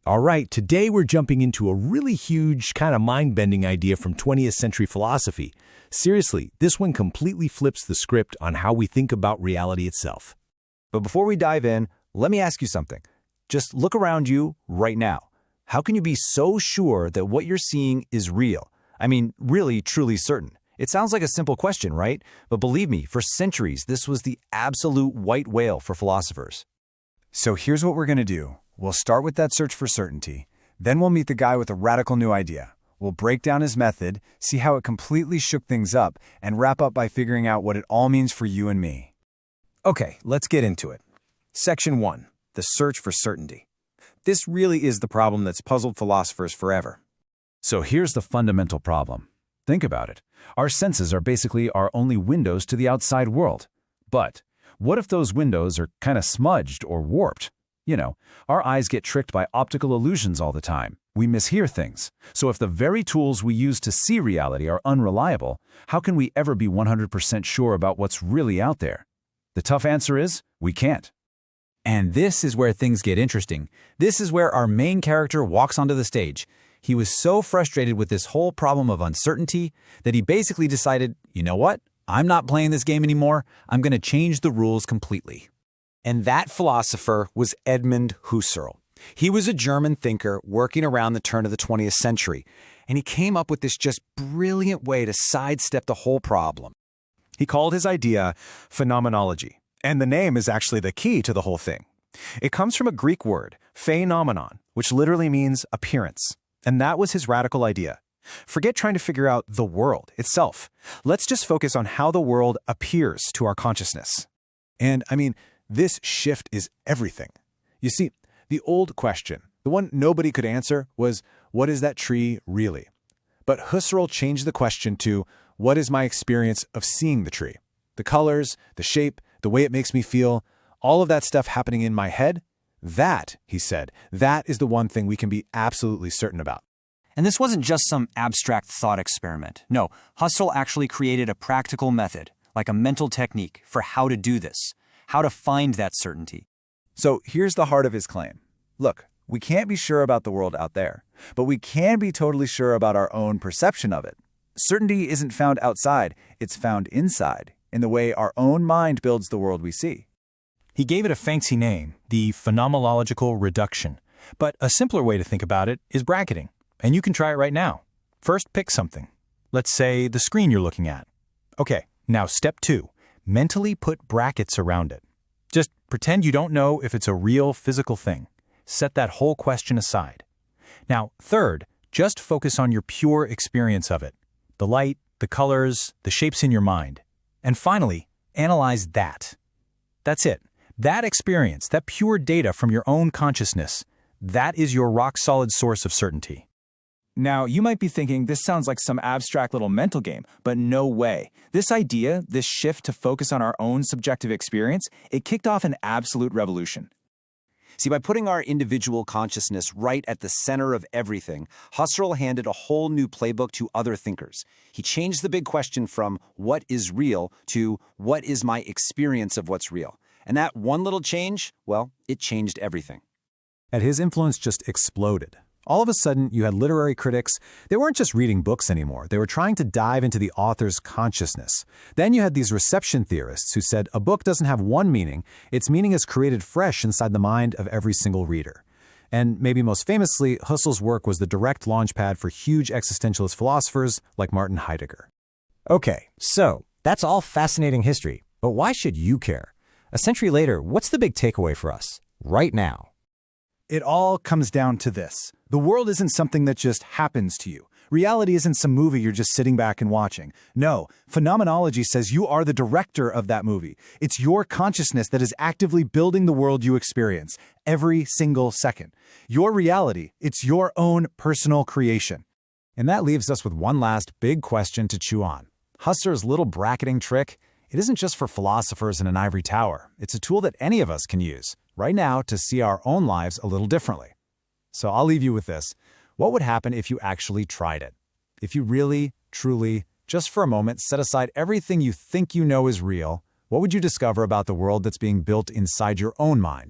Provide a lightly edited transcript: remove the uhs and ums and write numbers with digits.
All right, today we're jumping into a really huge, kind of mind-bending idea from 20th century philosophy. Seriously, this one completely flips the script on how we think about reality itself. But before we dive in, let me ask you something. Just look around you right now. How can you be so sure that what you're seeing is real? I mean, really, truly certain. It sounds like a simple question, right? But believe me, for centuries, this was the absolute white whale for philosophers. So here's what we're going to do. We'll start with that search for certainty. Then we'll meet the guy with a radical new idea. We'll break down his method, see how it completely shook things up, and wrap up by figuring out what it all means for you and me. Okay, let's get into it. Section 1. The search for certainty. This really is the problem that's puzzled philosophers forever. So here's the fundamental problem. Think about it. Our senses are basically our only windows to the outside world. But what if those windows are kind of smudged or warped? You know, our eyes get tricked by optical illusions all the time. We mishear things. So if the very tools we use to see reality are unreliable, how can we ever be 100% sure about what's really out there? The tough answer is, we can't. And this is where things get interesting. This is where our main character walks onto the stage. He was so frustrated with this whole problem of uncertainty that he basically decided, you know what? I'm not playing this game anymore. I'm going to change the rules completely. And that philosopher was Edmund Husserl. He was a German thinker working around the turn of the 20th century, and he came up with this just brilliant way to sidestep the whole problem. He called his idea Phenomenology, and the name is actually the key to the whole thing. It comes from a Greek word, phenomenon, which literally means appearance, and that was his radical idea. Forget trying to figure out the world itself. Let's just focus on how the world appears to our consciousness. And this shift is everything. You see, the old question, the one nobody could answer, was, what is that tree really? But Husserl changed the question to, what is my experience of seeing the tree? The colors, the shape, the way it makes me feel, all of that stuff happening in my head, that, he said, that is the one thing we can be absolutely certain about. And this wasn't just some abstract thought experiment. No, Husserl actually created a practical method, like a mental technique, for how to do this, how to find that certainty. So here's the heart of his claim. Look, we can't be sure about the world out there, but we can be totally sure about our own perception of it. Certainty isn't found outside, it's found inside, in the way our own mind builds the world we see. He gave it a fancy name, the phenomenological reduction. But a simpler way to think about it is bracketing. And you can try it right now. First, pick something. Let's say the screen you're looking at. Okay, now step 2. Mentally put brackets around it. Just pretend you don't know if it's a real physical thing. Set that whole question aside. Now, third, just focus on your pure experience of it. The light, the colors, the shapes in your mind. And finally, analyze that. That's it. That experience, that pure data from your own consciousness, that is your rock-solid source of certainty. Now, you might be thinking this sounds like some abstract little mental game, but no way. This idea, this shift to focus on our own subjective experience, it kicked off an absolute revolution. See, by putting our individual consciousness right at the center of everything, Husserl handed a whole new playbook to other thinkers. He changed the big question from what is real to what is my experience of what's real. And that one little change, well, it changed everything. And his influence just exploded. All of a sudden, you had literary critics. They weren't just reading books anymore. They were trying to dive into the author's consciousness. Then you had these reception theorists who said a book doesn't have one meaning. Its meaning is created fresh inside the mind of every single reader. And maybe most famously, Husserl's work was the direct launchpad for huge existentialist philosophers like Martin Heidegger. Okay, so that's all fascinating history. But why should you care? A century later, what's the big takeaway for us right now? It all comes down to this. The world isn't something that just happens to you. Reality isn't some movie you're just sitting back and watching. No, phenomenology says you are the director of that movie. It's your consciousness that is actively building the world you experience every single second. Your reality, it's your own personal creation. And that leaves us with one last big question to chew on. Husserl's little bracketing trick, it isn't just for philosophers in an ivory tower. It's a tool that any of us can use right now to see our own lives a little differently. So I'll leave you with this. What would happen if you actually tried it? If you really, truly, just for a moment, set aside everything you think you know is real, what would you discover about the world that's being built inside your own mind?